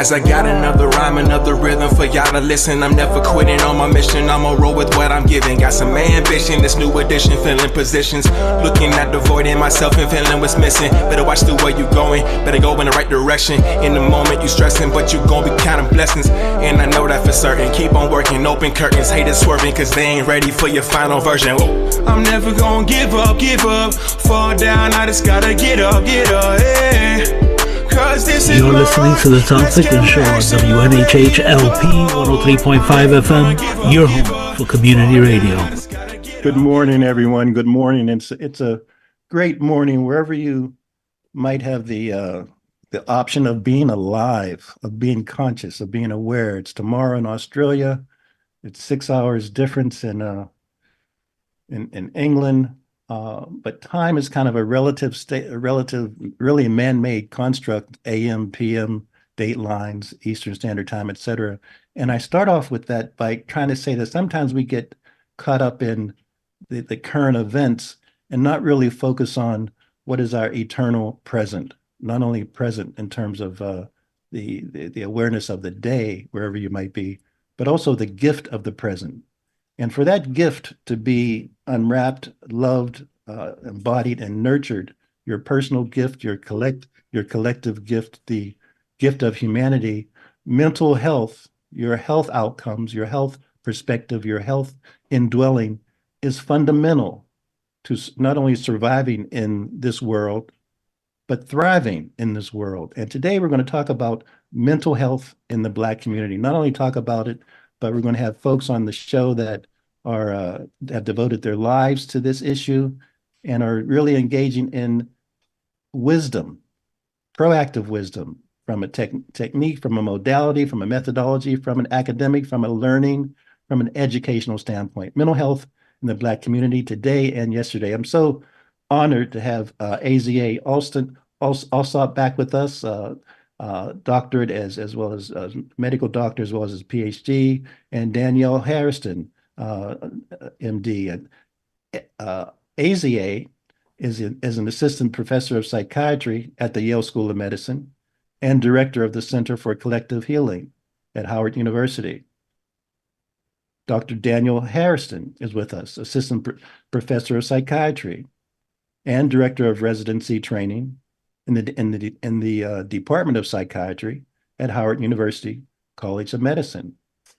As I got another rhyme, another rhythm for y'all to listen. I'm never quitting on my mission, I'ma roll with what I'm giving. Got some ambition, this new edition, filling positions. Looking at the void in myself and feeling what's missing. Better watch the way you going, better go in the right direction. In the moment you stressing, but you gon' be counting blessings. And I know that for certain, keep on working, open curtains. Haters swerving, cause they ain't ready for your final version. Whoa. I'm never gonna give up, fall down, I just gotta get up, yeah. You're listening to the Tom Ficklin Show on WNHH-LP 103.5 FM, your home for community radio. Good morning, everyone. Good morning. It's a great morning wherever you might have the option of being alive, of being conscious, of being aware. It's tomorrow in Australia. It's 6 hours difference in England. But time is kind of a relative, really man-made construct, AM, PM, date lines, Eastern Standard Time, etc. And I start off with that by trying to say that sometimes we get caught up in the current events and not really focus on what is our eternal present, not only present in terms of the awareness of the day, wherever you might be, but also the gift of the present. And for that gift to be unwrapped, loved, embodied, and nurtured, your personal gift, your collective gift, the gift of humanity, mental health, your health outcomes, your health perspective, your health indwelling is fundamental to not only surviving in this world, but thriving in this world. And today we're going to talk about mental health in the Black community. Not only talk about it, but we're going to have folks on the show that have devoted their lives to this issue and are really engaging in wisdom, proactive wisdom, from a technique, from a modality, from a methodology, from an academic, from a learning, from an educational standpoint. Mental health in the Black community today and yesterday. I'm so honored to have AZA Alsop back with us, doctorate as well as medical doctor, as well as his PhD, and Danielle Harrison, MD. AZA is an assistant professor of psychiatry at the Yale School of Medicine and director of the Center for Collective Healing at Howard University. Dr. Daniel Harrison is with us, assistant professor of psychiatry and director of residency training in the Department of Psychiatry at Howard University College of Medicine.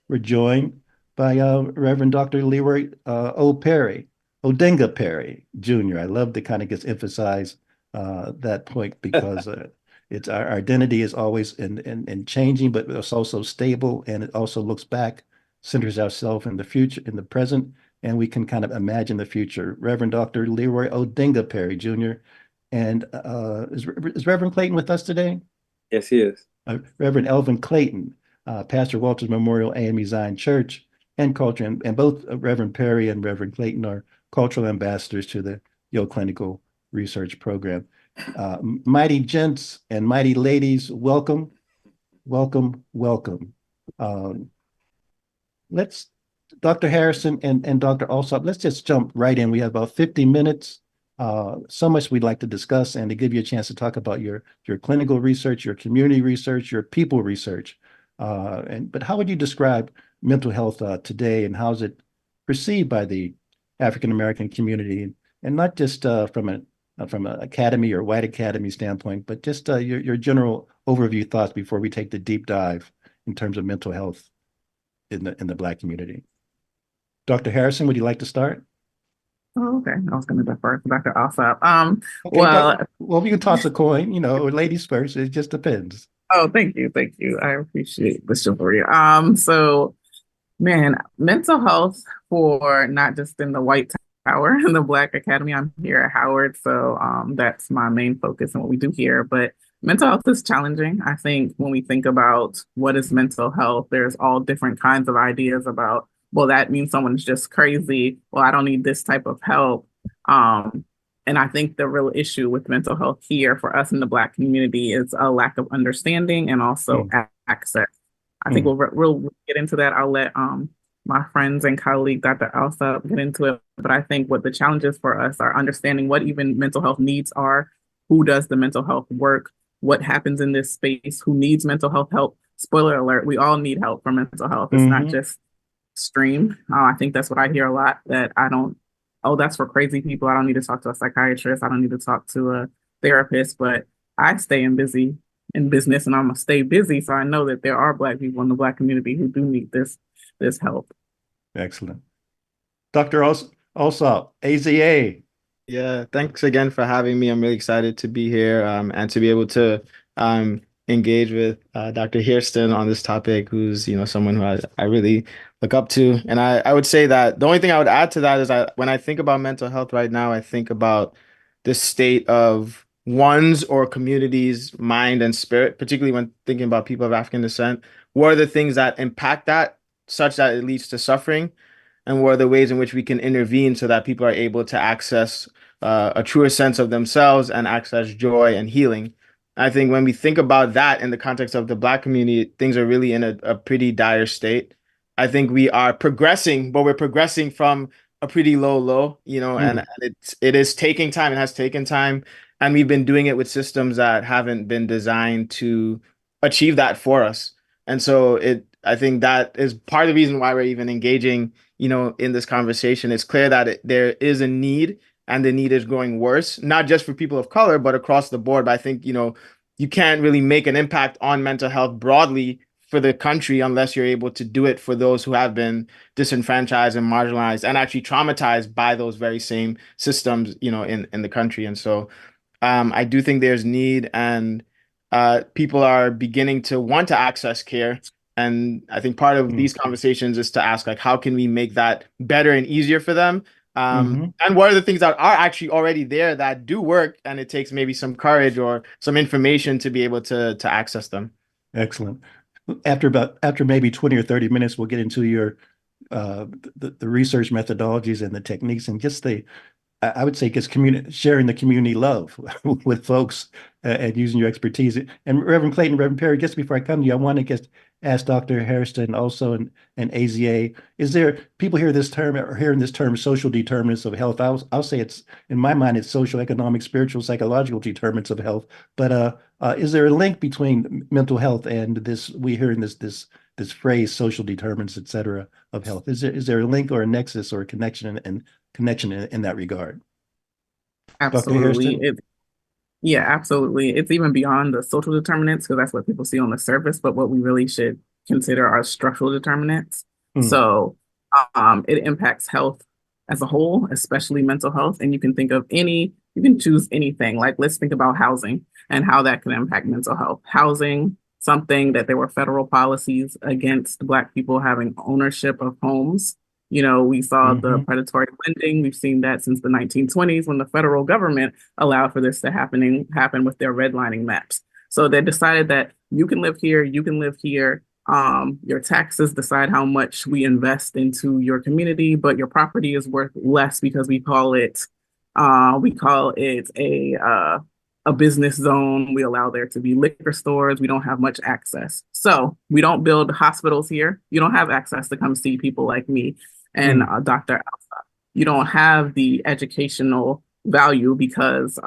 We're joined by Reverend Dr. Leroy Odinga Perry Jr. I love to kind of get emphasize that point because it's our identity is always in changing, but it's also stable, and it also looks back, centers ourselves in the future, in the present, and we can kind of imagine the future. Reverend Dr. Leroy Odinga Perry Jr. And is Reverend Clayton with us today? Yes, he is. Reverend Elvin Clayton, Pastor Walters Memorial AME Zion Church, and culture, and both Reverend Perry and Reverend Clayton are cultural ambassadors to the Yale Clinical Research Program. Mighty gents and mighty ladies, welcome, welcome, welcome. Let's, Dr. Harrison and Dr. Alsop, let's just jump right in. We have about 50 minutes. So much we'd like to discuss and to give you a chance to talk about your clinical research, your community research, your people research. But how would you describe mental health today, and how is it perceived by the African American community, and not just from an academy or white academy standpoint, but just your general overview thoughts before we take the deep dive in terms of mental health in the Black community. Dr. Harrison, would you like to start? Oh, okay. I was going to defer to Dr. Alsop. Okay, well, we can toss a coin, ladies first. It just depends. Oh, thank you. Thank you. I appreciate the chivalry. So, man, mental health for not just in the White Tower in the Black Academy. I'm here at Howard, so that's my main focus and what we do here. But mental health is challenging. I think when we think about what is mental health, there's all different kinds of ideas about, well, that means someone's just crazy. Well, I don't need this type of help. And I think the real issue with mental health here for us in the Black community is a lack of understanding and also access. I think we'll get into that. I'll let my friends and colleague, Dr. Alsop, get into it. But I think what the challenges for us are understanding what even mental health needs are, who does the mental health work, what happens in this space, who needs mental health help, spoiler alert, we all need help for mental health. It's not just extreme. I think that's what I hear a lot, that I don't, oh, that's for crazy people. I don't need to talk to a psychiatrist. I don't need to talk to a therapist, but I stay in business, and I'm gonna stay busy. So I know that there are Black people in the Black community who do need this help. Excellent. Dr. Alsop, AZA. Yeah, thanks again for having me. I'm really excited to be here and to be able to engage with Dr. Hairston on this topic, who's, someone who I really look up to. And I would say that the only thing I would add to that is when I think about mental health right now, I think about the state of one's or community's mind and spirit, particularly when thinking about people of African descent. What are the things that impact that such that it leads to suffering? And what are the ways in which we can intervene so that people are able to access a truer sense of themselves and access joy and healing? I think when we think about that in the context of the Black community, things are really in a pretty dire state. I think we are progressing, but we're progressing from a pretty low, and it is taking time. It has taken time. And we've been doing it with systems that haven't been designed to achieve that for us. And so I think that is part of the reason why we're even engaging, in this conversation. It's clear that there is a need, and the need is growing worse, not just for people of color, but across the board. But I think, you can't really make an impact on mental health broadly for the country unless you're able to do it for those who have been disenfranchised and marginalized and actually traumatized by those very same systems, in the country. And so I do think there's need, and people are beginning to want to access care. And I think part of these conversations is to ask, like, how can we make that better and easier for them? And what are the things that are actually already there that do work, and it takes maybe some courage or some information to be able to access them. Excellent. After maybe 20 or 30 minutes, we'll get into your the research methodologies and the techniques, and just I would say just sharing the community love with folks and using your expertise. And Reverend Clayton, Reverend Perry, just before I come to you, I want to ask Dr. Hairston also and AZA, is there people hearing this term social determinants of health? I'll say it's, in my mind, it's social, economic, spiritual, psychological determinants of health. But is there a link between mental health and we hear in this phrase, social determinants, et cetera, of health? Is there a link or a nexus or a connection in that regard? Absolutely. Yeah, absolutely. It's even beyond the social determinants, because that's what people see on the surface, but what we really should consider are structural determinants. So it impacts health as a whole, especially mental health. And you can choose anything. Like, let's think about housing and how that can impact mental health. Housing, something that there were federal policies against Black people having ownership of homes. We saw the predatory lending. We've seen that since the 1920s, when the federal government allowed for this to happen with their redlining maps. So they decided that you can live here, you can live here. Your taxes decide how much we invest into your community, but your property is worth less because we call it a business zone. We allow there to be liquor stores. We don't have much access. So we don't build hospitals here. You don't have access to come see people like me and Dr. Alpha. You don't have the educational value because,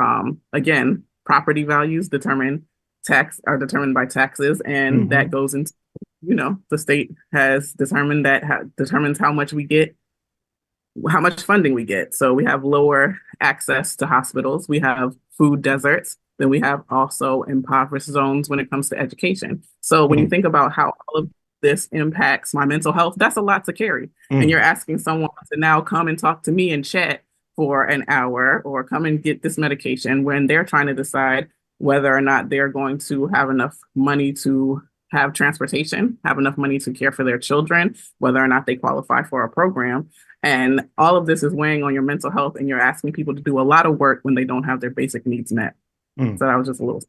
again, property values are determined by taxes, and that goes into, the state has determines how much we get, how much funding we get. So we have lower access to hospitals. We have food deserts. Then we have also impoverished zones when it comes to education. So when you think about how all of this impacts my mental health, that's a lot to carry. And you're asking someone to now come and talk to me and chat for an hour, or come and get this medication, when they're trying to decide whether or not they're going to have enough money to have transportation, have enough money to care for their children, whether or not they qualify for a program. And all of this is weighing on your mental health, and you're asking people to do a lot of work when they don't have their basic needs met. So that was just a little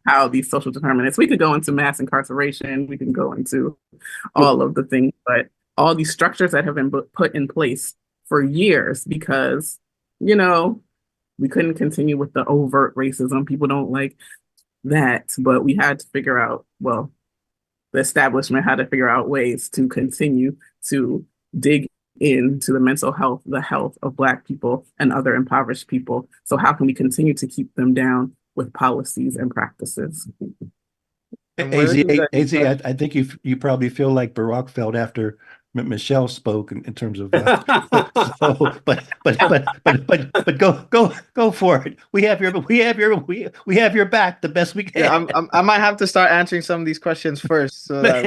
how these social determinants, we could go into mass incarceration, we can go into all of the things, but all these structures that have been put in place for years, because, we couldn't continue with the overt racism. People don't like that, but we had to figure out, the establishment had to figure out ways to continue to dig into the mental health, the health of Black people and other impoverished people. So how can we continue to keep them down with policies and practices? And one of the things that he touched. I think you probably feel like Barack felt after Michelle spoke in terms of so but go for it. We have your back the best we can. Yeah, I might have to start answering some of these questions first. So that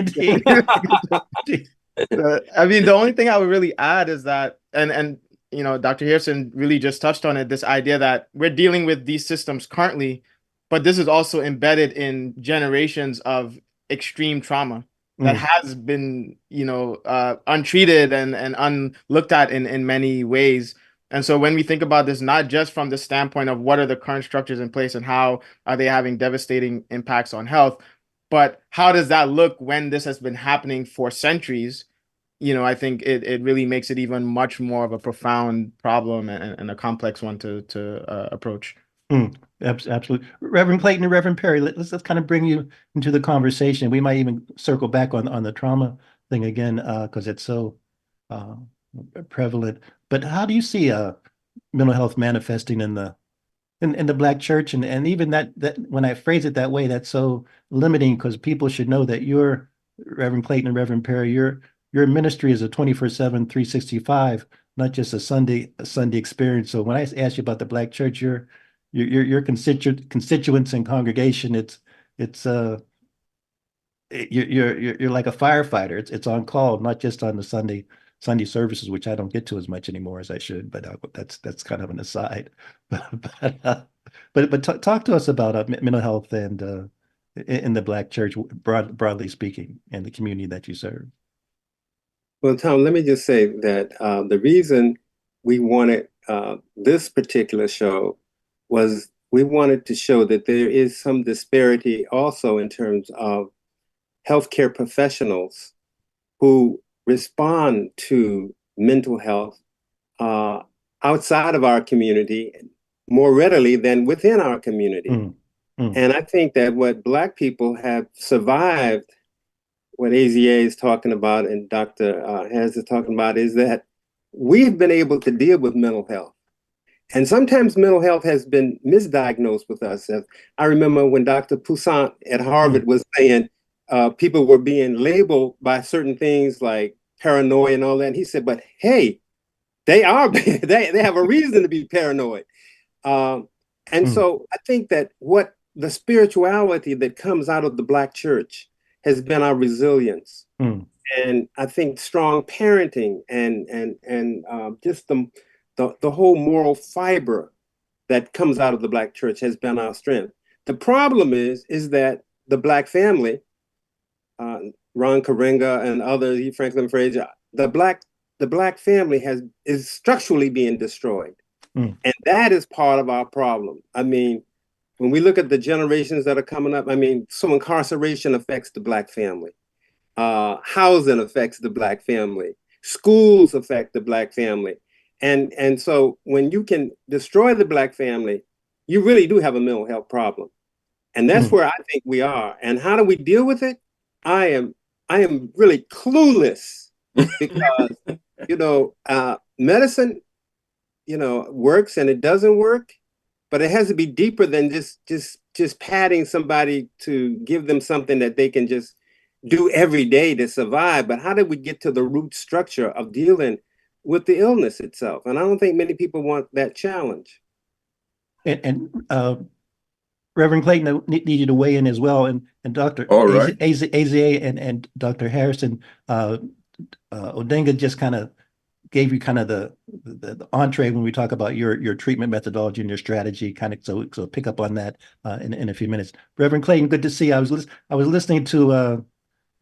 I mean, the only thing I would really add is that, and you know, Dr. Harrison really just touched on it, this idea that we're dealing with these systems currently, but this is also embedded in generations of extreme trauma that has been, you know, untreated and unlooked at in many ways. And so when we think about this, not just from the standpoint of what are the current structures in place and how are they having devastating impacts on health, but how does that look when this has been happening for centuries? You know, I think it really makes it even much more of a profound problem and a complex one to approach. Absolutely. Reverend Clayton and Reverend Perry, let's kind of bring you into the conversation. We might even circle back on the trauma thing again, because it's so prevalent. But how do you see mental health manifesting in the Black church? And even that when I phrase it that way, that's so limiting, because people should know that your Reverend Clayton and Reverend Perry, your ministry is a 24/7, 365, not just a Sunday experience. So when I ask you about the Black church, your constituents and congregation, you're like a firefighter. It's on call, not just on the Sunday services, which I don't get to as much anymore as I should, but that's kind of an aside. But talk to us about mental health and in the Black church, broadly speaking, and the community that you serve. Well, Tom, let me just say that the reason we wanted this particular show was we wanted to show that there is some disparity also in terms of healthcare professionals who respond to mental health outside of our community more readily than within our community. And I think that what Black people have survived, what AZA is talking about and Dr. Harris is talking about, is that we've been able to deal with mental health. And sometimes mental health has been misdiagnosed with us. I remember when Dr. Poussaint at Harvard was saying people were being labeled by certain things like paranoia and all that. And he said, but hey, they have a reason to be paranoid. And so I think that what the spirituality that comes out of the Black church has been our resilience. And I think strong parenting and just the whole moral fiber that comes out of the Black church has been our strength. The problem is that the Black family, Ron Karenga and others, E. Franklin Frazier, the Black family is structurally being destroyed. And that is part of our problem. I mean, when we look at the generations that are coming up, I mean, so incarceration affects the Black family. Housing affects the Black family. Schools affect the Black family. And so when you can destroy the Black family, you really do have a mental health problem. And that's where I think we are. And how do we deal with it? I am really clueless because, you know, medicine, you know, works and it doesn't work, but it has to be deeper than just patting somebody to give them something that they can just do every day to survive. But how do we get to the root structure of dealing with the illness itself? And I don't think many people want that challenge. And Reverend Clayton, I need you to weigh in as well. And Dr. Right. AZA and Dr. Harrison, Odenga just kind of gave you kind of the entree when we talk about your treatment methodology and your strategy, kind of so pick up on that in a few minutes. Reverend Clayton, good to see you. I was listening to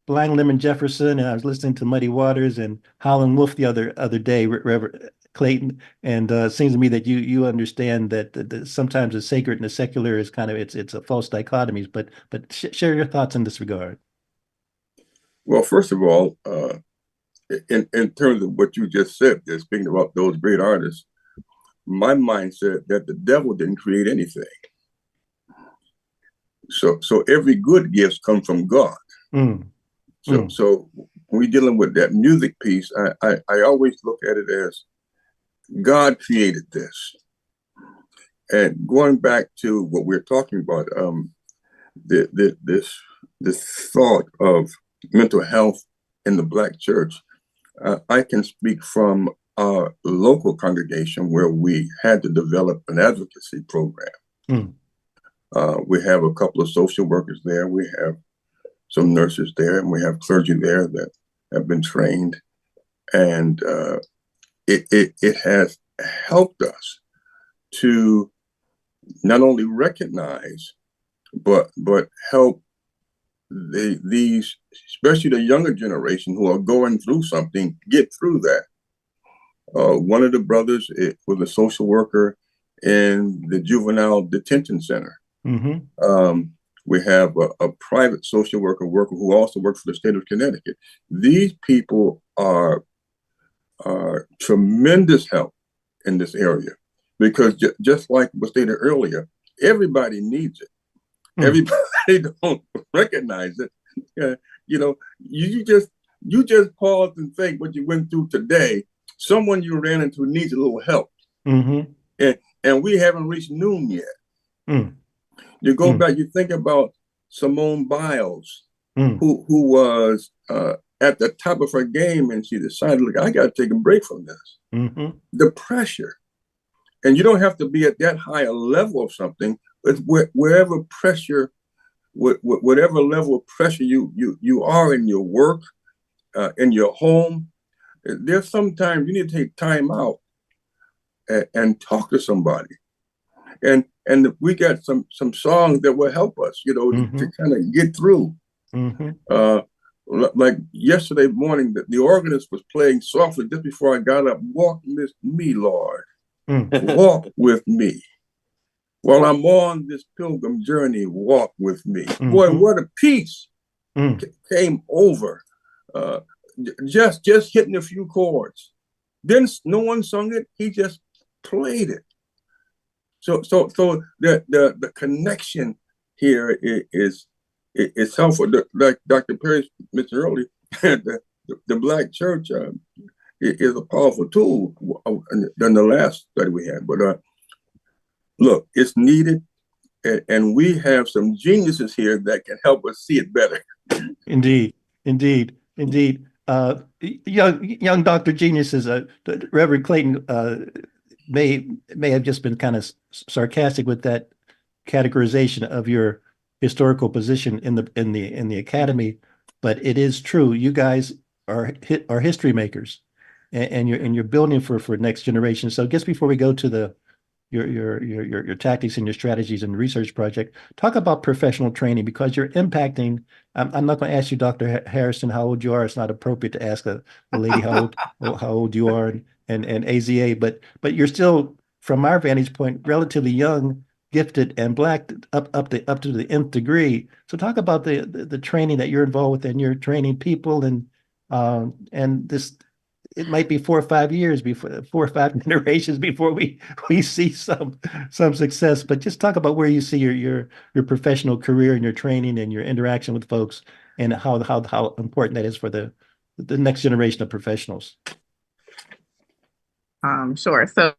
Blind Lemon Jefferson, and I was listening to Muddy Waters and Howlin' Wolf the other day, Reverend Clayton, and it seems to me that you understand that sometimes the sacred and the secular is kind of it's a false dichotomies. But share your thoughts in this regard. Well, first of all, in terms of what you just said, speaking about those great artists, my mindset that the devil didn't create anything. So every good gift comes from God. So when we're dealing with that music piece, I always look at it as God created this. And going back to what we're talking about, this the thought of mental health in the Black church, I can speak from our local congregation where we had to develop an advocacy program. Mm. We have a couple of social workers there. We have some nurses there, and we have clergy there that have been trained. And it has helped us to not only recognize, but help these, especially the younger generation who are going through something, get through that. One of the brothers was a social worker in the juvenile detention center. Mm-hmm. We have a private social worker who also works for the state of Connecticut. These people are tremendous help in this area because just like was stated earlier, everybody needs it. Everybody don't recognize it. You just pause and think what you went through today. Someone you ran into needs a little help, mm-hmm. and we haven't reached noon yet. Mm. You go back, you think about Simone Biles, who was at the top of her game, and she decided, look, I got to take a break from this. Mm-hmm. The pressure, and you don't have to be at that high a level of something. It's wherever pressure, whatever level of pressure you are in your work, in your home, there's sometimes you need to take time out and talk to somebody. And we got some songs that will help us, mm-hmm. to kind of get through. Mm-hmm. Like yesterday morning, the organist was playing softly just before I got up. Walk with me, Lord. Walk with me. While I'm on this pilgrim journey, walk with me. Mm-hmm. Boy, what a peace came over. Just hitting a few chords. Then no one sung it. He just played it. So the connection here is helpful. Like Dr. Perry mentioned earlier, the Black church is a powerful tool than the last study we had. But look, it's needed, and we have some geniuses here that can help us see it better. Indeed. Young Dr. Geniuses, Reverend Clayton may have just been kind of sarcastic with that categorization of your historical position in the academy, but it is true. You guys are history makers, and you're building for next generation. So, just before we go to your tactics and your strategies and research project, talk about professional training, because you're impacting. I'm not going to ask you, Dr. Harrison, how old you are. It's not appropriate to ask a lady how old you are and AZA, but you're still, from our vantage point, relatively young, gifted, and Black up to the nth degree. So talk about the training that you're involved with, and you're training people, and this. It might be 4 or 5 years before 4 or 5 generations before we see some success. But just talk about where you see your professional career and your training and your interaction with folks, and how important that is for the next generation of professionals. Sure. So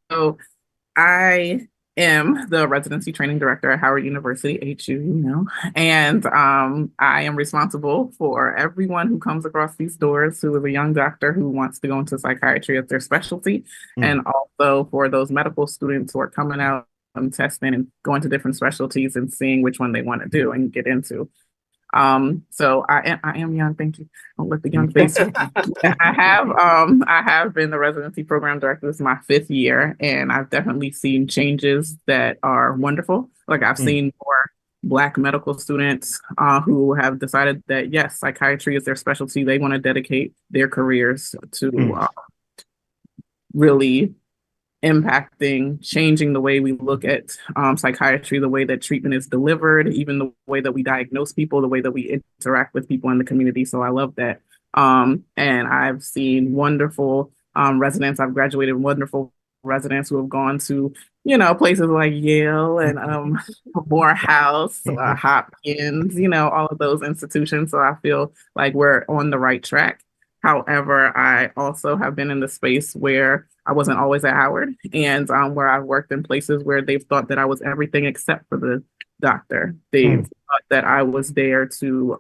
I am the residency training director at Howard University, HU, and I am responsible for everyone who comes across these doors who is a young doctor who wants to go into psychiatry as their specialty, and also for those medical students who are coming out and testing and going to different specialties and seeing which one they want to do and get into. So I am young. Thank you. Don't let the young face. I have been the residency program director. This is my 5th year, and I've definitely seen changes that are wonderful. Like I've seen more Black medical students who have decided that yes, psychiatry is their specialty. They want to dedicate their careers to really impacting, changing the way we look at psychiatry, the way that treatment is delivered, even the way that we diagnose people, the way that we interact with people in the community. So I love that. And I've seen wonderful residents. I've graduated wonderful residents who have gone to, places like Yale and Morehouse, Hopkins, all of those institutions. So I feel like we're on the right track. However, I also have been in the space where I wasn't always at Howard, and where I've worked in places where they've thought that I was everything except for doctor. They thought that I was there to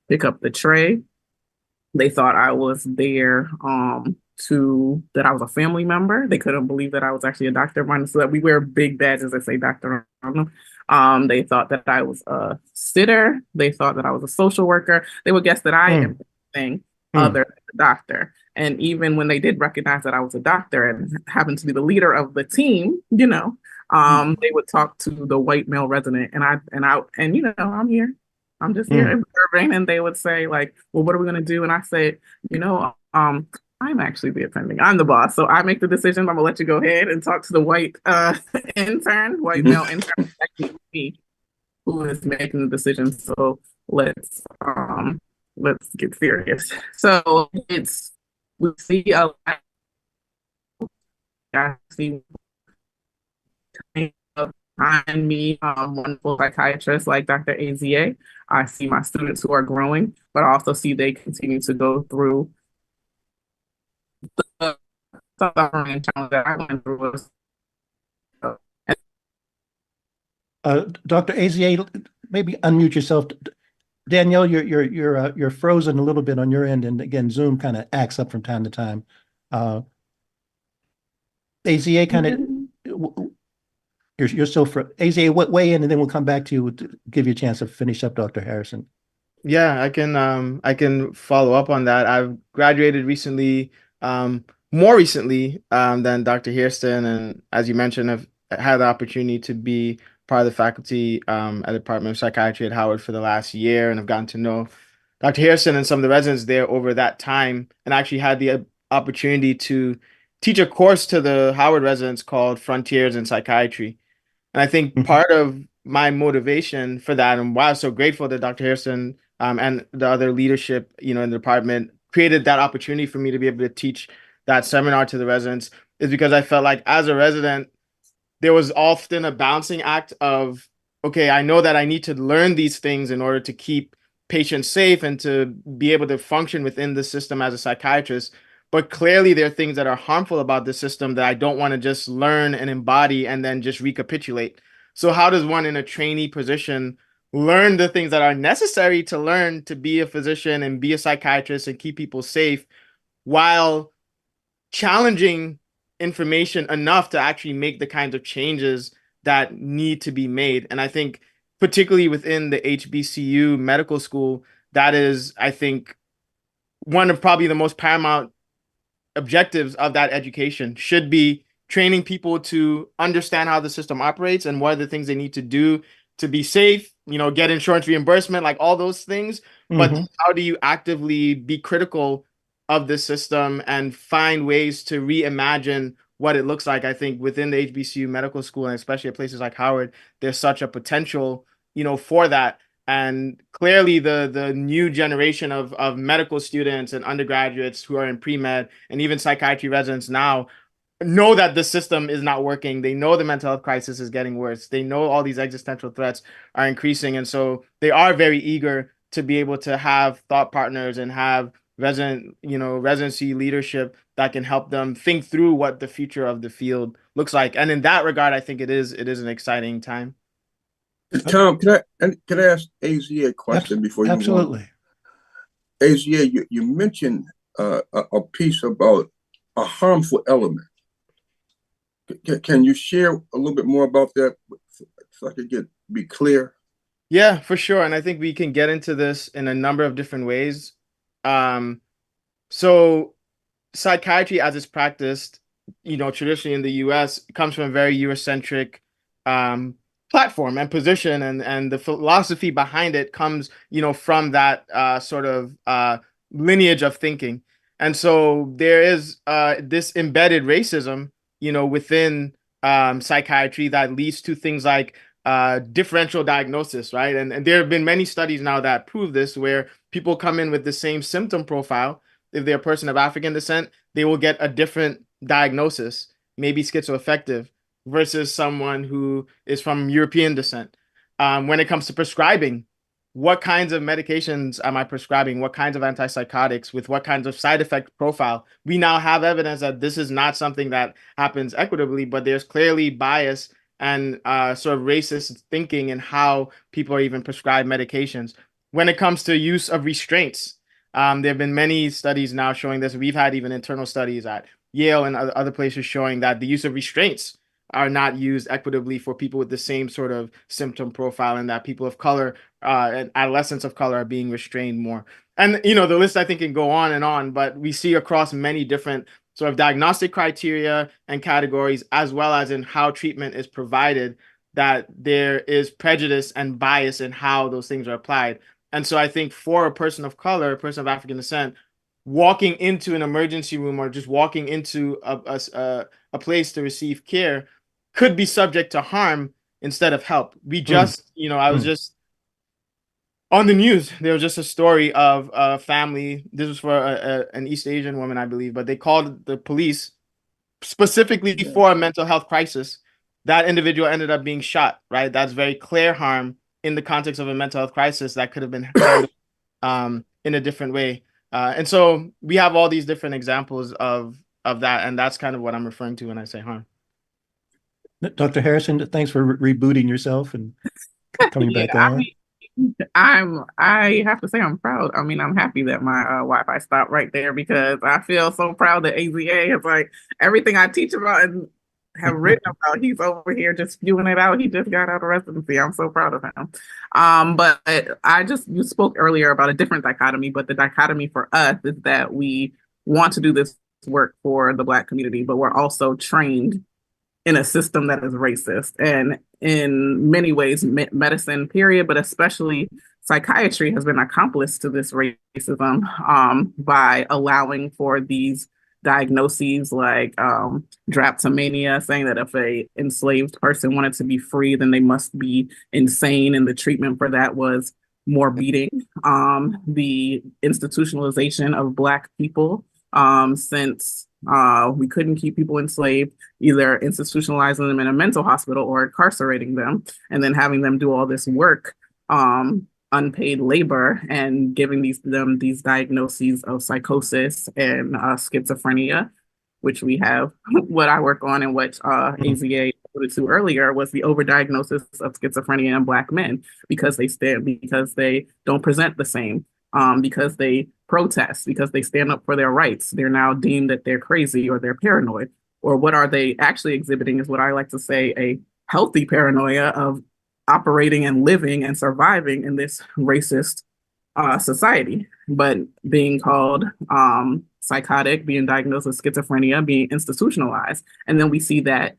pick up the tray. They thought I was there that I was a family member. They couldn't believe that I was actually a doctor, so that we wear big badges that say doctor on them. They thought that I was a sitter. They thought that I was a social worker. They would guess that I am anything other than a doctor. And even when they did recognize that I was a doctor and happened to be the leader of the team, they would talk to the white male resident, and I'm here. I'm just here observing, and they would say like, "Well, what are we going to do?" And I say, I'm actually the attending. I'm the boss, so I make the decision. I'm gonna let you go ahead and talk to the white white male intern, actually me, who is making the decision. So let's get serious. So we see a lot. I see behind me, wonderful psychiatrists like Dr. Aza. I see my students who are growing, but I also see they continue to go through the suffering challenge that I went through. Dr. Aza, maybe unmute yourself. Danielle, you're frozen a little bit on your end, and again, Zoom kind of acts up from time to time. Aza, kind of, you're still Aza. What weigh in, and then we'll come back to you to give you a chance to finish up, Dr. Harrison. Yeah, I can follow up on that. I've graduated recently, more recently than Dr. Hairston, and as you mentioned, I've had the opportunity to be part of the faculty at the Department of Psychiatry at Howard for the last year, and I've gotten to know Dr. Hairston and some of the residents there over that time, and actually had the opportunity to teach a course to the Howard residents called Frontiers in Psychiatry. And I think part of my motivation for that, and why I'm so grateful that Dr. Harrison and the other leadership, in the department created that opportunity for me to be able to teach that seminar to the residents, is because I felt like as a resident, there was often a balancing act of, okay, I know that I need to learn these things in order to keep patients safe and to be able to function within the system as a psychiatrist. But clearly there are things that are harmful about the system that I don't want to just learn and embody and then just recapitulate. So how does one in a trainee position learn the things that are necessary to learn to be a physician and be a psychiatrist and keep people safe while challenging information enough to actually make the kinds of changes that need to be made? And I think particularly within the HBCU medical school, that is, I think, one of probably the most paramount objectives of that education should be training people to understand how the system operates and what are the things they need to do to be safe, get insurance reimbursement, like all those things. But how do you actively be critical of the system and find ways to reimagine what it looks like? I think within the HBCU medical school, and especially at places like Howard, there's such a potential, for that. And clearly the new generation of medical students and undergraduates who are in pre-med and even psychiatry residents now know that the system is not working. They know the mental health crisis is getting worse. They know all these existential threats are increasing. And so they are very eager to be able to have thought partners and have residency leadership that can help them think through what the future of the field looks like. And in that regard, I think it is an exciting time. Tom, can I ask Aza a question before you move on? Absolutely. Aza, you mentioned a piece about a harmful element. Can you share a little bit more about that so I could be clear? Yeah, for sure. And I think we can get into this in a number of different ways. So psychiatry as it's practiced, traditionally in the US, comes from a very Eurocentric platform and position, and the philosophy behind it comes, from that sort of lineage of thinking. And so there is this embedded racism, within psychiatry that leads to things like differential diagnosis, right? And there have been many studies now that prove this, where people come in with the same symptom profile. If they're a person of African descent, they will get a different diagnosis, maybe schizoaffective, versus someone who is from European descent. When it comes to prescribing, what kinds of medications am I prescribing? What kinds of antipsychotics with what kinds of side effect profile? We now have evidence that this is not something that happens equitably, but there's clearly bias and sort of racist thinking in how people are even prescribed medications. When it comes to use of restraints, there have been many studies now showing this. We've had even internal studies at Yale and other places showing that the use of restraints are not used equitably for people with the same sort of symptom profile, and that people of color and adolescents of color are being restrained more. And, you know, the list I think can go on and on, but we see across many different sort of diagnostic criteria and categories, as well as in how treatment is provided, that there is prejudice and bias in how those things are applied. And so I think for a person of color, a person of African descent, walking into an emergency room or just walking into a place to receive care could be subject to harm instead of help. We just, you know, I was just on the news. There was just a story of a family. This was for an East Asian woman, I believe, but they called the police specifically for a mental health crisis. That individual ended up being shot, right? That's very clear harm in the context of a mental health crisis that could have been handled in a different way. And so we have all these different examples of that, and that's kind of what I'm referring to when I say harm. Dr. Harrison, thanks for rebooting yourself and coming back on. I have to say I'm proud. I mean, I'm happy that my Wi-Fi stopped right there, because I feel so proud that AZA is like everything I teach about and have written about. He's over here just spewing it out. He just got out of residency. I'm so proud of him. But you spoke earlier about a different dichotomy, but the dichotomy for us is that we want to do this work for the Black community, but we're also trained in a system that is racist. And in many ways, medicine, period, but especially psychiatry has been accomplice to this racism by allowing for these diagnoses like drapetomania, saying that if a enslaved person wanted to be free, then they must be insane, and the treatment for that was more beating. The institutionalization of Black people, since we couldn't keep people enslaved, either institutionalizing them in a mental hospital or incarcerating them, and then having them do all this work, unpaid labor, and giving them these diagnoses of psychosis and schizophrenia, which we have what I work on and what AZA alluded to earlier was the overdiagnosis of schizophrenia in Black men because they don't present the same, because they protest, because they stand up for their rights. They're now deemed that they're crazy or they're paranoid. Or what are they actually exhibiting is what I like to say, a healthy paranoia of operating and living and surviving in this racist society, but being called psychotic, being diagnosed with schizophrenia, being institutionalized. And then we see that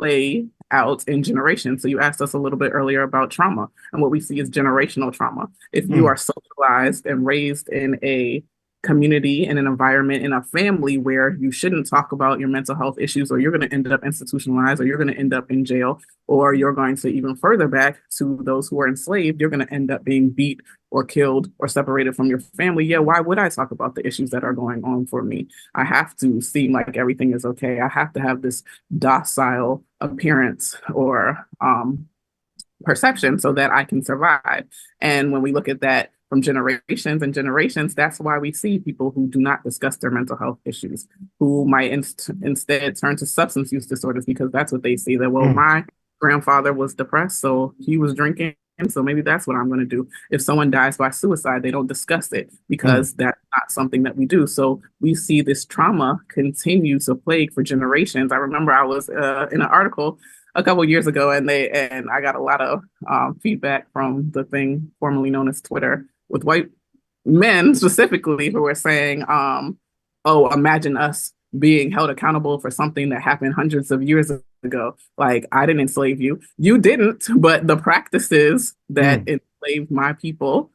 play out in generations. So you asked us a little bit earlier about trauma, and what we see is generational trauma. If you are socialized and raised in a community, in an environment, in a family where you shouldn't talk about your mental health issues, or you're going to end up institutionalized, or you're going to end up in jail, or you're going to even further back to those who are enslaved, you're going to end up being beat or killed or separated from your family. Yeah, why would I talk about the issues that are going on for me? I have to seem like everything is okay. I have to have this docile appearance or perception so that I can survive. And when we look at that from generations and generations, that's why we see people who do not discuss their mental health issues, who might instead turn to substance use disorders because that's what they see, that, well, my grandfather was depressed, so he was drinking, so maybe that's what I'm going to do. If someone dies by suicide, they don't discuss it because that's not something that we do. So we see this trauma continue to plague for generations. I remember I was in an article a couple of years ago, and I got a lot of feedback from the thing formerly known as Twitter, with white men specifically who were saying, oh, imagine us being held accountable for something that happened hundreds of years ago. Like, I didn't enslave you. You didn't, but the practices that enslaved my people,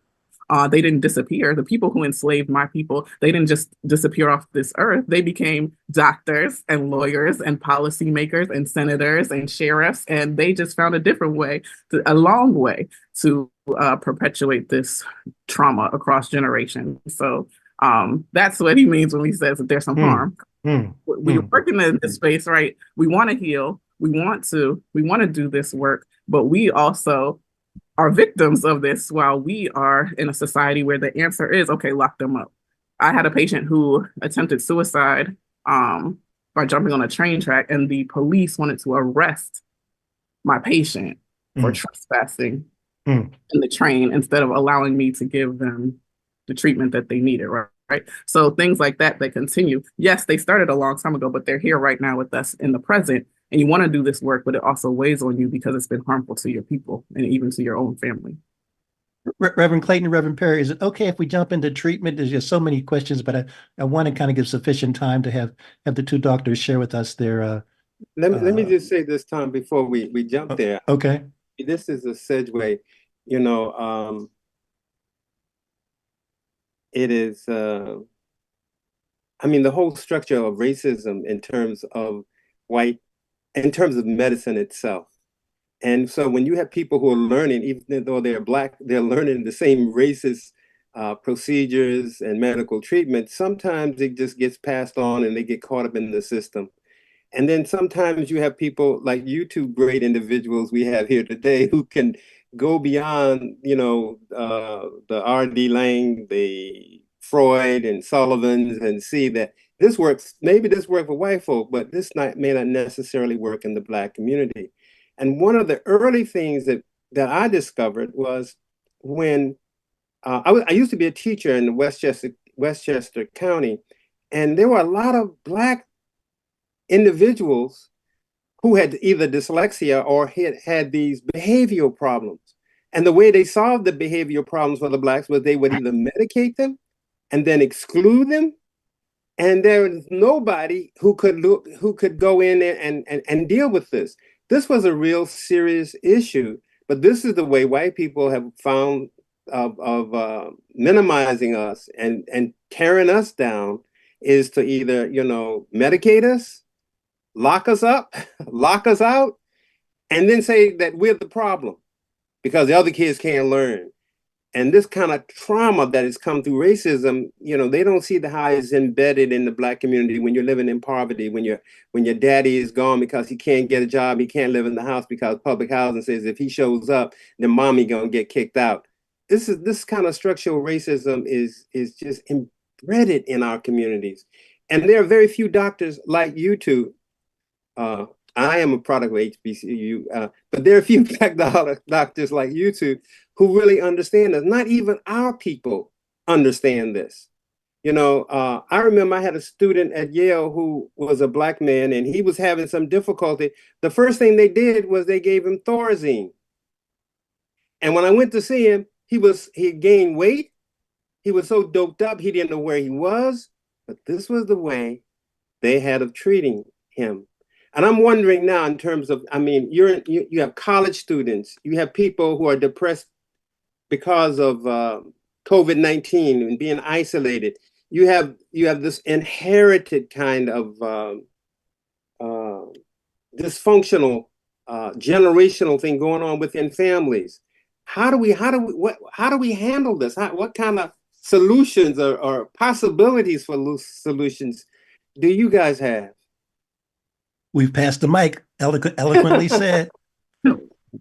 they didn't disappear. The people who enslaved my people, they didn't just disappear off this earth. They became doctors and lawyers and policymakers and senators and sheriffs, and they just found a different way, a long way to perpetuate this trauma across generations. So that's what he means when he says that there's some harm. We work in this space, right? We want to heal. We want to do this work, but we also are victims of this while we are in a society where the answer is, okay, lock them up. I had a patient who attempted suicide by jumping on a train track, and the police wanted to arrest my patient for trespassing Mm. in the train instead of allowing me to give them the treatment that they needed, right? So things like that continue. Yes, they started a long time ago, but they're here right now with us in the present. And you want to do this work, but it also weighs on you because it's been harmful to your people and even to your own family. Reverend Clayton, Reverend Perry, is it okay if we jump into treatment? There's just so many questions, but I want to kind of give sufficient time to have the two doctors share with us their. Let me just say this, Tom, before we jump there. Okay. This is a segue. You know, it is. I mean, the whole structure of racism in terms of medicine itself. And so when you have people who are learning, even though they're Black, they're learning the same racist procedures and medical treatment, sometimes it just gets passed on and they get caught up in the system. And then sometimes you have people like you two great individuals we have here today who can go beyond, the R.D. Laing, the Freud and Sullivan's, and see that this works. Maybe this works for white folk, but may not necessarily work in the Black community. And one of the early things that I discovered was when I used to be a teacher in Westchester County, and there were a lot of Black individuals who had either dyslexia or had these behavioral problems. And the way they solved the behavioral problems for the Blacks was they would either medicate them and then exclude them. And there was nobody who could go in there and deal with this. This was a real serious issue, but this is the way white people have found of minimizing us and tearing us down, is to either, medicate us, lock us up, lock us out, and then say that we're the problem because the other kids can't learn. And this kind of trauma that has come through racism, they don't see how it's embedded in the Black community when you're living in poverty, when your daddy is gone because he can't get a job, he can't live in the house because public housing says if he shows up, then mommy gonna get kicked out. This kind of structural racism is just embedded in our communities. And there are very few doctors like you two. I am a product of HBCU, but there are a few Black doctors like you two who really understand this. Not even our people understand this. I remember I had a student at Yale who was a Black man and he was having some difficulty. The first thing they did was they gave him Thorazine. And when I went to see him, he had gained weight. He was so doped up, he didn't know where he was, but this was the way they had of treating him. And I'm wondering now in terms of, you have college students, you have people who are depressed because of COVID-19 and being isolated. You have this inherited kind of dysfunctional generational thing going on within families. How do we handle this? What kind of solutions or possibilities for solutions do you guys have? We've passed the mic. Eloquently said.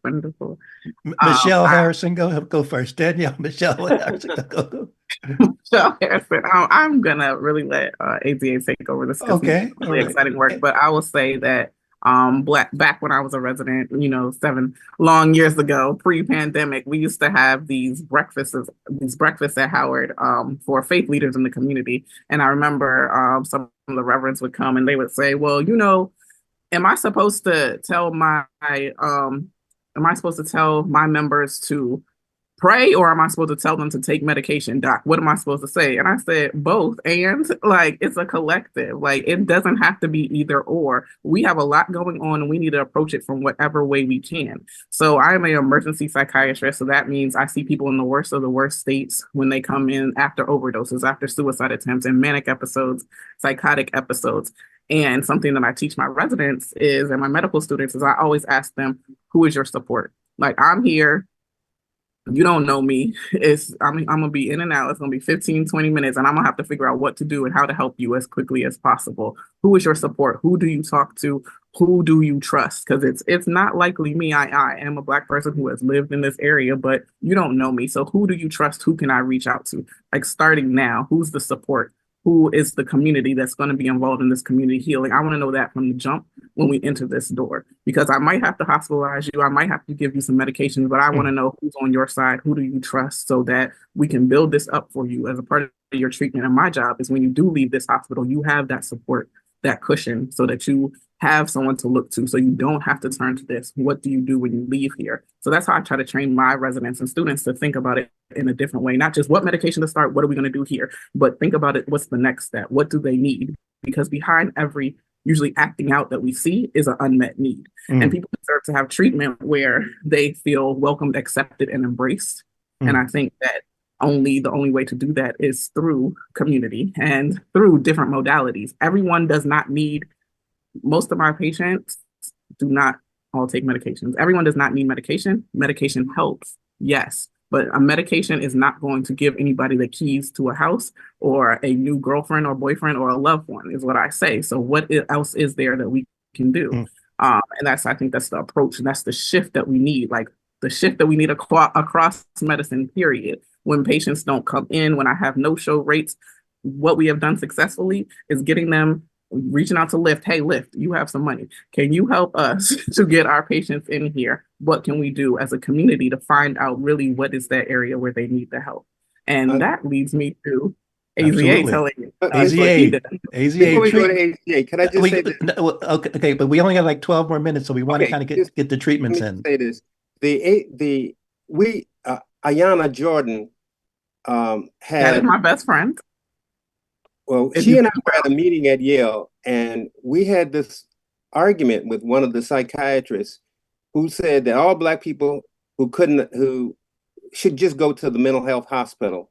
Wonderful. Michelle Harrison, go first. Danielle, Michelle Harrison, go. Michelle Harrison. I'm gonna really let ADA take over this. Okay, really exciting work. But I will say that back when I was a resident, 7 long years ago, pre-pandemic, we used to have these breakfasts at Howard for faith leaders in the community. And I remember some of the reverends would come and they would say, well, am I supposed to tell my members to pray, or am I supposed to tell them to take medication, doc? What am I supposed to say? And I said, both. And it's a collective. It doesn't have to be either or. We have a lot going on and we need to approach it from whatever way we can. So I'm an emergency psychiatrist. So that means I see people in the worst of the worst states when they come in after overdoses, after suicide attempts, and manic episodes, psychotic episodes. And something that I teach my residents and my medical students is I always ask them, who is your support? I'm here. You don't know me. I'm going to be in and out. It's going to be 15, 20 minutes, and I'm going to have to figure out what to do and how to help you as quickly as possible. Who is your support? Who do you talk to? Who do you trust? Because it's not likely me. I am a Black person who has lived in this area, but you don't know me. So who do you trust? Who can I reach out to? Starting now, who's the support? who is the community that's going to be involved in this community healing. I want to know that from the jump when we enter this door, because I might have to hospitalize you, I might have to give you some medications, but I want to know who's on your side, who do you trust, so that we can build this up for you as a part of your treatment. And my job is when you do leave this hospital, you have that support, that cushion, so that you have someone to look to, so you don't have to turn to this. What do you do when you leave here? So that's how I try to train my residents and students to think about it in a different way, not just what medication to start, what are we going to do here, but think about it, what's the next step? What do they need? Because behind every usually acting out that we see is an unmet need. And people deserve to have treatment where they feel welcomed, accepted, and embraced. And I think that the only way to do that is through community and through different modalities. Everyone does not need, most of my patients do not all take medications. Everyone does not need medication. Medication helps, yes, but a medication is not going to give anybody the keys to a house or a new girlfriend or boyfriend or a loved one, is what I say. So what else is there that we can do? And I think that's the approach, and that's the shift that we need, like the shift that we need across medicine, period. When patients don't come in, when I have no-show rates, what we have done successfully is getting them, reaching out to Lyft. Hey, Lyft, you have some money. Can you help us to get our patients in here? What can we do as a community to find out really what is that area where they need the help? And that leads me to AZA telling you. AZA. Before we go to AZA, can I just say this? Okay, but we only have like 12 more minutes, so we want to kind of get the treatments in. Say this: Ayanna Jordan had, that is my best friend. Well, she and I were at a meeting at Yale, and we had this argument with one of the psychiatrists who said that all Black people who should just go to the mental health hospital.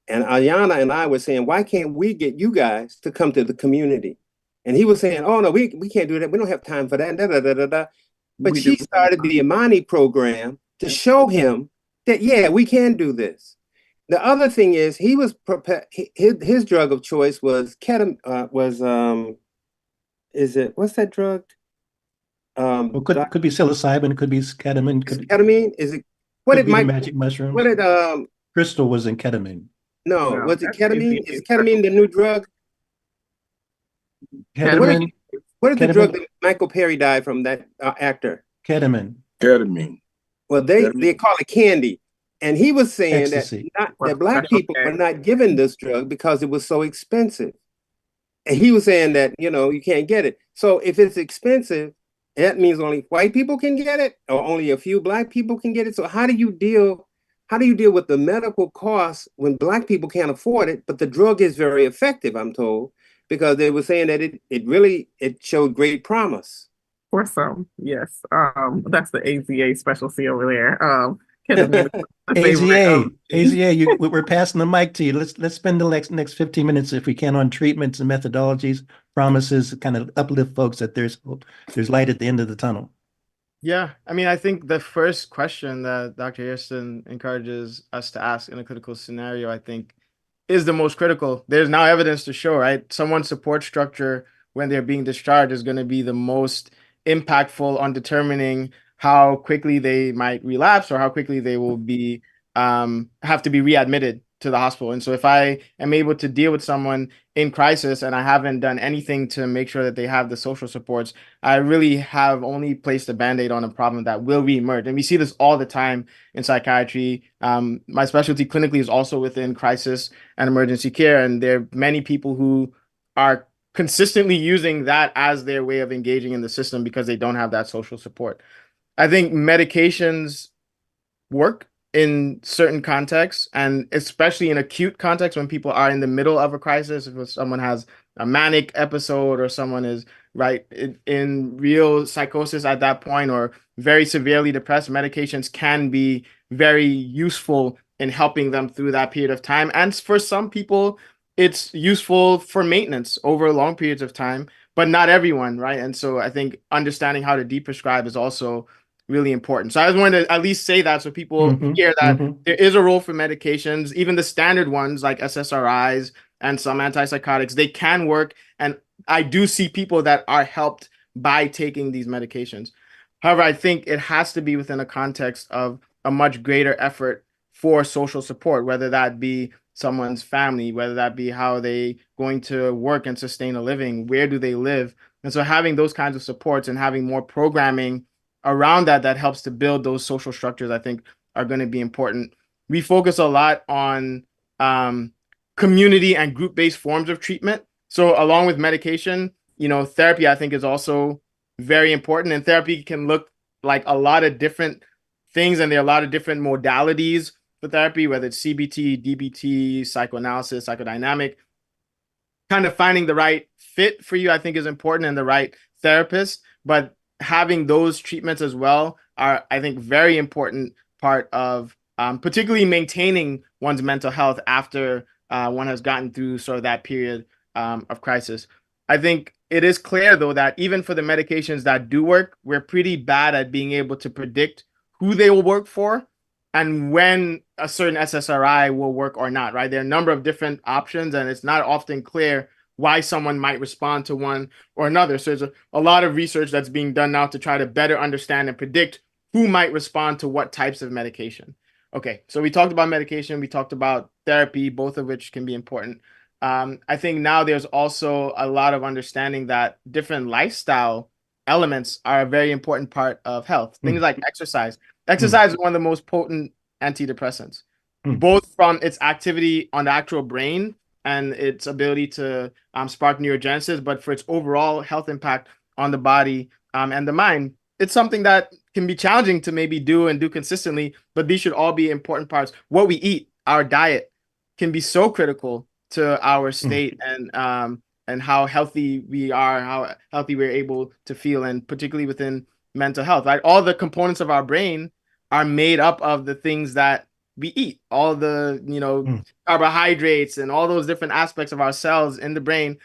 And Ayanna and I were saying, why can't we get you guys to come to the community? And he was saying, oh, no, we can't do that. We don't have time for that. Da, da, da, da, da. But she started the Imani program to show him that, yeah, we can do this. The other thing is he was prepared. His drug of choice was ketamine. What's that drug? Well, could be psilocybin, could be ketamine. Ketamine? Is it? What could did be the magic mushroom? What did Crystal was in ketamine. No, was it ketamine? Is ketamine the new drug? Ketamine. What is the drug that Michael Perry died from, that actor? Ketamine. Well, they call it candy. And he was saying that Black people were not given this drug because it was so expensive. And he was saying that, you can't get it. So if it's expensive, that means only white people can get it, or only a few Black people can get it. So how do you deal with the medical costs when Black people can't afford it, but the drug is very effective, I'm told, because they were saying that it showed great promise. For some, yes. That's the AZA specialty over there. AZA, we're passing the mic to you. Let's spend the next 15 minutes, if we can, on treatments and methodologies, promises, kind of uplift folks that there's light at the end of the tunnel. Yeah, I mean, I think the first question that Dr. Hairston encourages us to ask in a critical scenario, I think, is the most critical. There's now evidence to show, right? Someone's support structure when they're being discharged is going to be the most impactful on determining how quickly they might relapse or how quickly they will be have to be readmitted to the hospital. And so if I am able to deal with someone in crisis and I haven't done anything to make sure that they have the social supports, I really have only placed a Band-Aid on a problem that will reemerge. And we see this all the time in psychiatry. My specialty clinically is also within crisis and emergency care. And there are many people who are consistently using that as their way of engaging in the system because they don't have that social support. I think medications work in certain contexts, and especially in acute contexts when people are in the middle of a crisis. If someone has a manic episode or someone is in real psychosis at that point or very severely depressed, medications can be very useful in helping them through that period of time. And for some people, it's useful for maintenance over long periods of time, but not everyone, right? And so I think understanding how to deprescribe is also really important. So I just wanted to at least say that so people hear that there is a role for medications, even the standard ones like SSRIs and some antipsychotics, they can work. And I do see people that are helped by taking these medications. However, I think it has to be within a context of a much greater effort for social support, whether that be someone's family, whether that be how they going to work and sustain a living, where do they live. And so having those kinds of supports and having more programming around that helps to build those social structures, I think, are going to be important. We focus a lot on community and group-based forms of treatment. So along with medication, therapy, I think, is also very important. And therapy can look like a lot of different things, and there are a lot of different modalities for therapy, whether it's CBT, DBT, psychoanalysis, psychodynamic. Kind of finding the right fit for you, I think, is important, and the right therapist. But having those treatments as well are, I think, very important part of particularly maintaining one's mental health after one has gotten through sort of that period of crisis. I think it is clear, though, that even for the medications that do work, we're pretty bad at being able to predict who they will work for and when a certain SSRI will work or not, right? There are a number of different options, and it's not often clear why someone might respond to one or another. So there's a lot of research that's being done now to try to better understand and predict who might respond to what types of medication. Okay, so we talked about medication, we talked about therapy, both of which can be important. I think now there's also a lot of understanding that different lifestyle elements are a very important part of health. Things like exercise. Exercise is one of the most potent antidepressants, both from its activity on the actual brain and its ability to spark neurogenesis, but for its overall health impact on the body and the mind. It's something that can be challenging to maybe do and do consistently, but these should all be important parts. What we eat, our diet, can be so critical to our state and how healthy we are, how healthy we're able to feel, and particularly within mental health. Right? All the components of our brain are made up of the things that we eat, all the carbohydrates and all those different aspects of our cells in the brain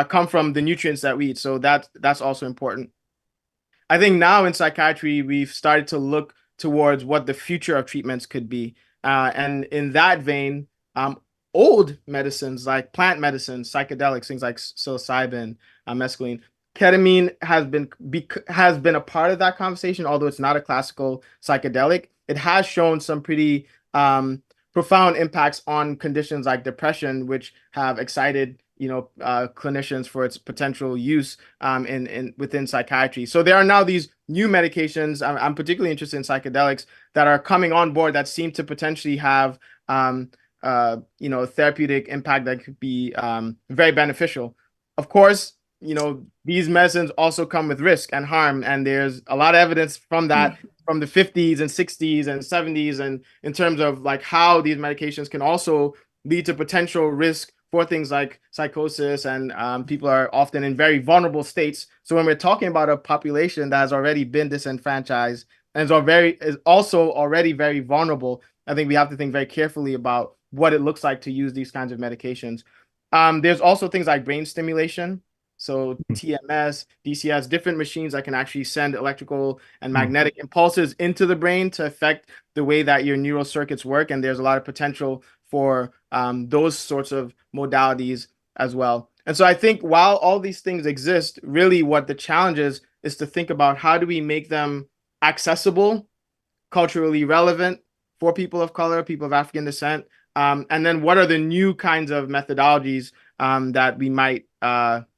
come from the nutrients that we eat. So that's also important. I think now in psychiatry, we've started to look towards what the future of treatments could be. And in that vein, old medicines like plant medicines, psychedelics, things like psilocybin, mescaline, ketamine has been a part of that conversation, although it's not a classical psychedelic. It has shown some pretty profound impacts on conditions like depression, which have excited clinicians for its potential use within psychiatry. So there are now these new medications. I'm particularly interested in psychedelics that are coming on board that seem to potentially have therapeutic impact that could be very beneficial. Of course, these medicines also come with risk and harm, and there's a lot of evidence from that from the 50s and 60s and 70s, and in terms of like how these medications can also lead to potential risk for things like psychosis, and people are often in very vulnerable states. So when we're talking about a population that has already been disenfranchised and is also already very vulnerable, I think we have to think very carefully about what it looks like to use these kinds of medications. There's also things like brain stimulation. So TMS, DCS, different machines that can actually send electrical and magnetic impulses into the brain to affect the way that your neural circuits work. And there's a lot of potential for those sorts of modalities as well. And so I think while all these things exist, really what the challenge is to think about how do we make them accessible, culturally relevant for people of color, people of African descent, and then what are the new kinds of methodologies that we might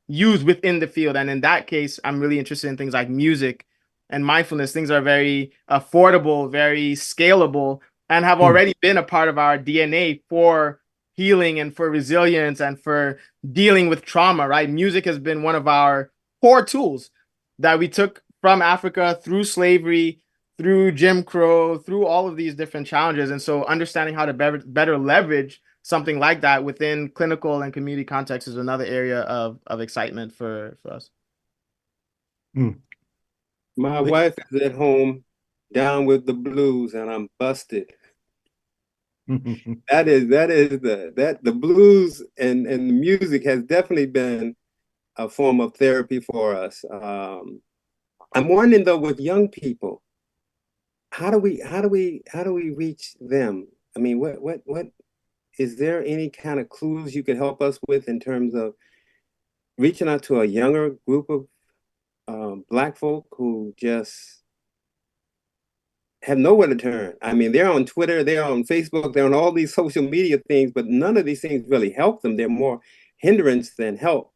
use within the field. And in that case, I'm really interested in things like music and mindfulness. Things are very affordable, very scalable, and have already been a part of our DNA for healing and for resilience and for dealing with trauma, right? Music has been one of our core tools that we took from Africa through slavery, through Jim Crow, through all of these different challenges. And so understanding how to better leverage something like that within clinical and community context is another area of excitement for us. My wife is at home down with the blues, and I'm busted. The blues and the music has definitely been a form of therapy for us. I'm wondering though, with young people, how do we reach them? I mean, what is there any kind of clues you could help us with in terms of reaching out to a younger group of Black folk who just have nowhere to turn. I mean, they're on Twitter, they're on Facebook, they're on all these social media things, but none of these things really help them. They're more hindrance than help.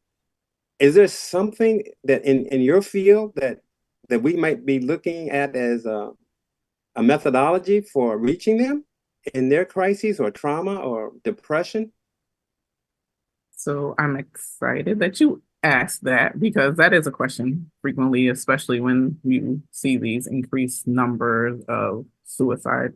Is there something that in your field that we might be looking at as a methodology for reaching them in their crises or trauma or depression? So I'm excited that you asked that because that is a question frequently, especially when you see these increased numbers of suicide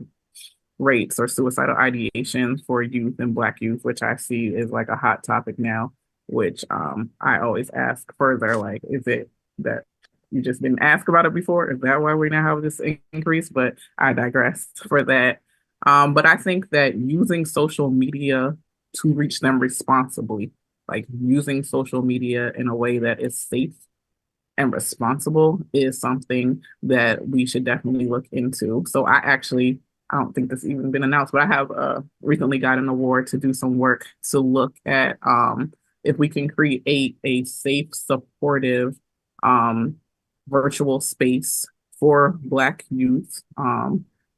rates or suicidal ideation for youth and Black youth, which I see is like a hot topic now, which I always ask further, like, is it that you just didn't ask about it before? Is that why we now have this increase? But I digress for that. But I think that using social media to reach them responsibly, like using social media in a way that is safe and responsible, is something that we should definitely look into. So I don't think this even been announced, but I have recently got an award to do some work to look at if we can create a safe, supportive virtual space for Black youth,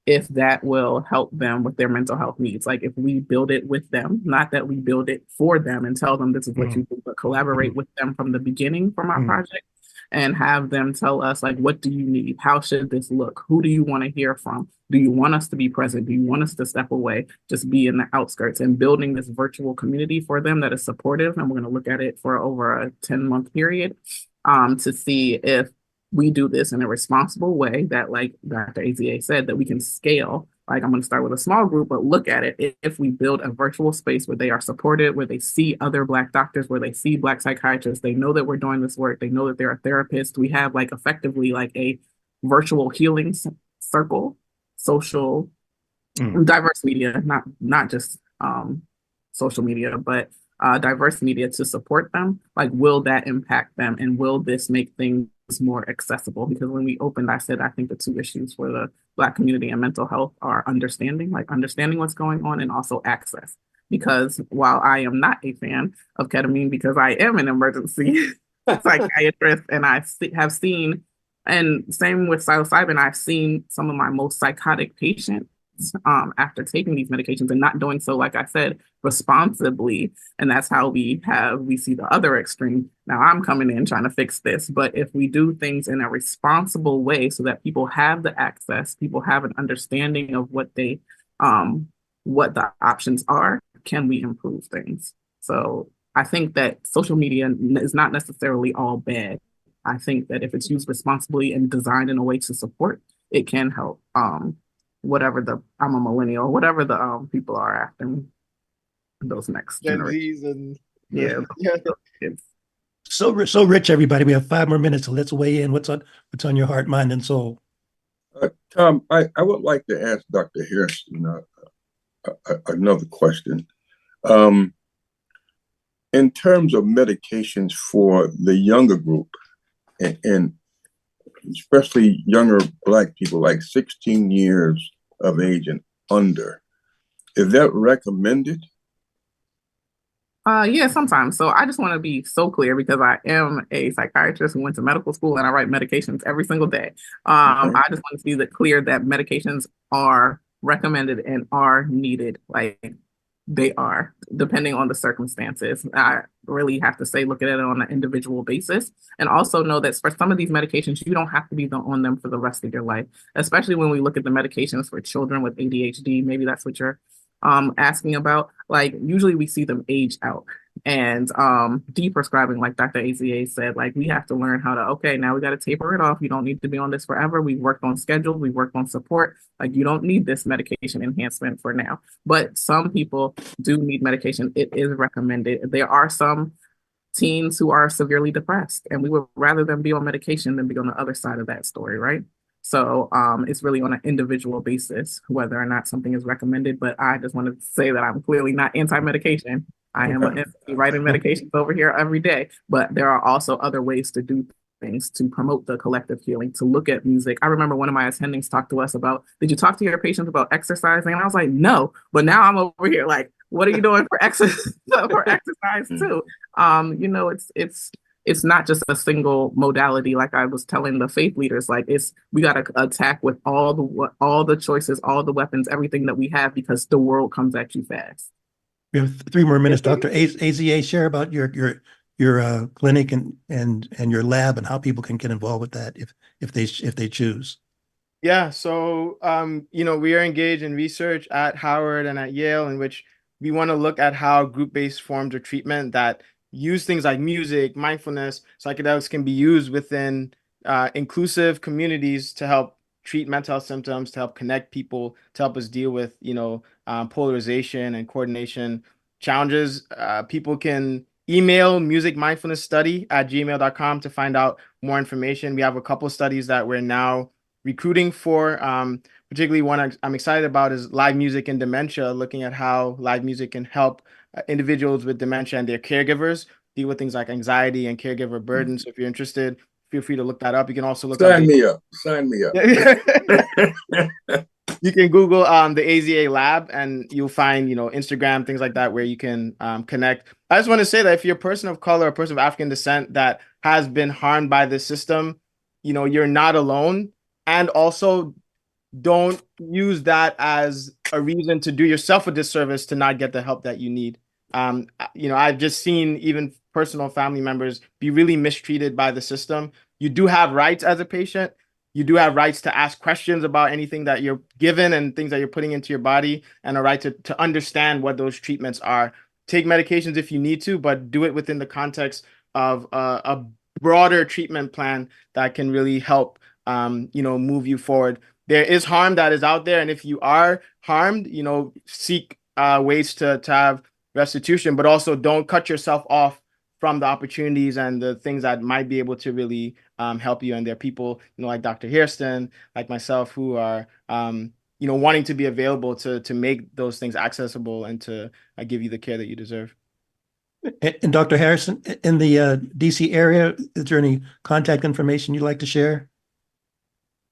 if that will help them with their mental health needs. Like if we build it with them, not that we build it for them and tell them this is what you do, but collaborate with them from the beginning from our project and have them tell us, like, what do you need? How should this look? Who do you want to hear from? Do you want us to be present? Do you want us to step away? Just be in the outskirts, and building this virtual community for them that is supportive. And we're going to look at it for over a 10-month period to see if we do this in a responsible way that, like Dr. AZA said, that we can scale. Like, I'm going to start with a small group, but look at it. If we build a virtual space where they are supported, where they see other Black doctors, where they see Black psychiatrists, they know that we're doing this work, they know that there are therapists. We have like effectively like a virtual healing circle, social, diverse media, not just social media, but diverse media to support them. Like, will that impact them, and will this make things more accessible? Because when we opened, I said I think the two issues for the Black community and mental health are understanding what's going on, and also access. Because while I am not a fan of ketamine, because I am an emergency psychiatrist, and I have seen, and same with psilocybin, I've seen some of my most psychotic patients after taking these medications and not doing so, like I said, responsibly. And that's how we see the other extreme. Now I'm coming in trying to fix this, but if we do things in a responsible way so that people have the access, people have an understanding of what the options are, can we improve things? So I think that social media is not necessarily all bad. I think that if it's used responsibly and designed in a way to support, it can help. I'm a millennial, whatever the people are after those next generations. And yeah. So Rich, everybody, we have 5 more minutes, so let's weigh in. What's on your heart, mind, and soul? Tom, I would like to ask Dr. Hairston another question. In terms of medications for the younger group, and especially younger Black people, like 16 years of age and under, is that recommended? Yeah, sometimes. So I just want to be so clear, because I am a psychiatrist who went to medical school and I write medications every single day. I just want to be clear that medications are recommended and are needed. Like, they are, depending on the circumstances. I really have to say, look at it on an individual basis, and also know that for some of these medications, you don't have to be on them for the rest of your life, especially when we look at the medications for children with ADHD. Maybe that's what you're asking about. Like, usually we see them age out, and deprescribing, like Dr. AZA said, like, we have to learn how to, okay, now we got to taper it off. You don't need to be on this forever. We've worked on schedules, we've worked on support. Like, you don't need this medication enhancement for now. But some people do need medication. It is recommended. There are some teens who are severely depressed, and we would rather them be on medication than be on the other side of that story, right? So it's really on an individual basis whether or not something is recommended. But I just want to say that I'm clearly not anti-medication. I am writing medications over here every day, but there are also other ways to do things to promote the collective healing, to look at music. I remember one of my attendings talked to us about, did you talk to your patients about exercising? And I was like, no, but now I'm over here like, what are you doing for exercise too? it's not just a single modality. Like I was telling the faith leaders, like we got to attack with all the choices, all the weapons, everything that we have, because the world comes at you fast. We have 3 more minutes. Dr. AZA, share about your clinic and your lab and how people can get involved with that if they choose. Yeah, so we are engaged in research at Howard and at Yale, in which we want to look at how group-based forms of treatment that use things like music, mindfulness, psychedelics can be used within inclusive communities to help treat mental health symptoms, to help connect people, to help us deal with polarization and coordination challenges. People can email musicmindfulnessstudy@gmail.com to find out more information. We have a couple studies that we're now recruiting for. Particularly one I'm excited about is live music and dementia, looking at how live music can help individuals with dementia and their caregivers deal with things like anxiety and caregiver burden. So if you're interested, feel free to look that up. You can also look Sign me up. Sign me up. You can Google the AZA lab and you'll find, Instagram, things like that, where you can connect. I just want to say that if you're a person of color, a person of African descent that has been harmed by this system, you're not alone. And also, don't use that as a reason to do yourself a disservice to not get the help that you need. I've just seen even personal family members be really mistreated by the system. You do have rights as a patient. You do have rights to ask questions about anything that you're given and things that you're putting into your body, and a right to understand what those treatments are. Take medications if you need to, but do it within the context of a broader treatment plan that can really help move you forward. There is harm that is out there, and if you are harmed, seek ways to have restitution, but also don't cut yourself off from the opportunities and the things that might be able to really help you. And there are people, like Dr. Hairston, like myself, who are wanting to be available to make those things accessible and to give you the care that you deserve. And Dr. Harrison, in the DC area, is there any contact information you'd like to share?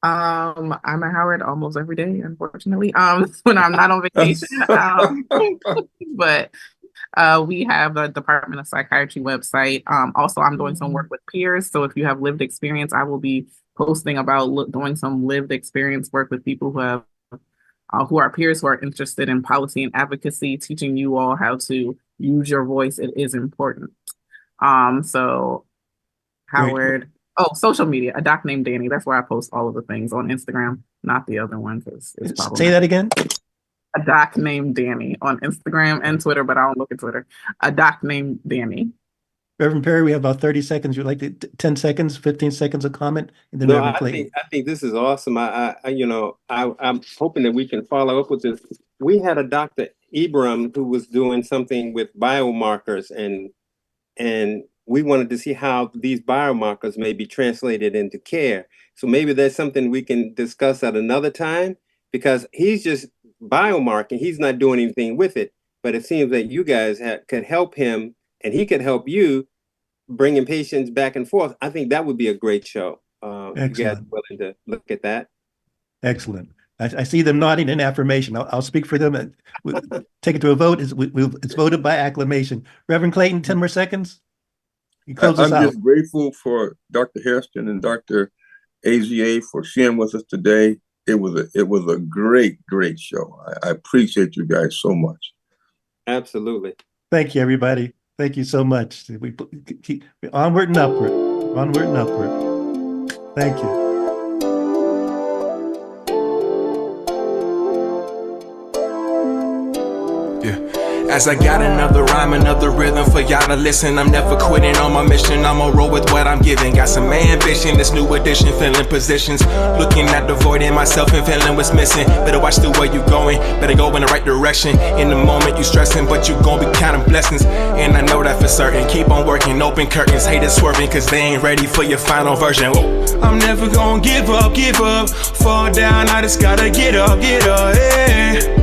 I'm at Howard almost every day, unfortunately, when I'm not on vacation. But we have the Department of Psychiatry website. Also, I'm doing some work with peers. So if you have lived experience, I will be posting about doing some lived experience work with people who have who are peers who are interested in policy and advocacy, teaching you all how to use your voice. It is important. So Howard. Oh, social media, a doc named Danny. That's where I post all of the things on Instagram, not the other ones. Say that again. A doc named Danny on Instagram and Twitter, but I don't look at Twitter. A doc named Danny. Reverend Perry, we have about 30 seconds. You'd like to 10 seconds, 15 seconds of comment? And then I think this is awesome. I'm hoping that we can follow up with this. We had a Dr. Ibram who was doing something with biomarkers, and we wanted to see how these biomarkers may be translated into care. So maybe that's something we can discuss at another time, because he's just biomarking. He's not doing anything with it, but it seems that you guys could help him, and he could help you bringing patients back and forth. I think that would be a great show. You guys are willing to look at that? Excellent. I see them nodding in affirmation. I'll speak for them and take it to a vote. It's voted by acclamation. Reverend Clayton, 10 more seconds. I'm just grateful for Dr. Hairston and Dr. AZA for sharing with us today. It was a great show. I appreciate you guys so much. Absolutely. Thank you, everybody. Thank you so much. We keep onward and upward. Onward and upward. Thank you. As I got another rhyme, another rhythm for y'all to listen. I'm never quitting on my mission. I'ma roll with what I'm giving. Got some ambition, this new edition, filling positions. Looking at the void in myself and feeling what's missing. Better watch the way you going, better go in the right direction. In the moment you stressing, but you gon' be counting blessings. And I know that for certain. Keep on working, open curtains. Haters swerving, cause they ain't ready for your final version. Whoa. I'm never gonna give up. Fall down, I just gotta get up, yeah.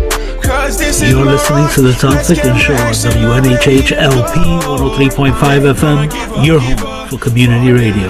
You're listening to the Tom Ficklin Show on WNHH LP 103.5 FM, your home for community radio.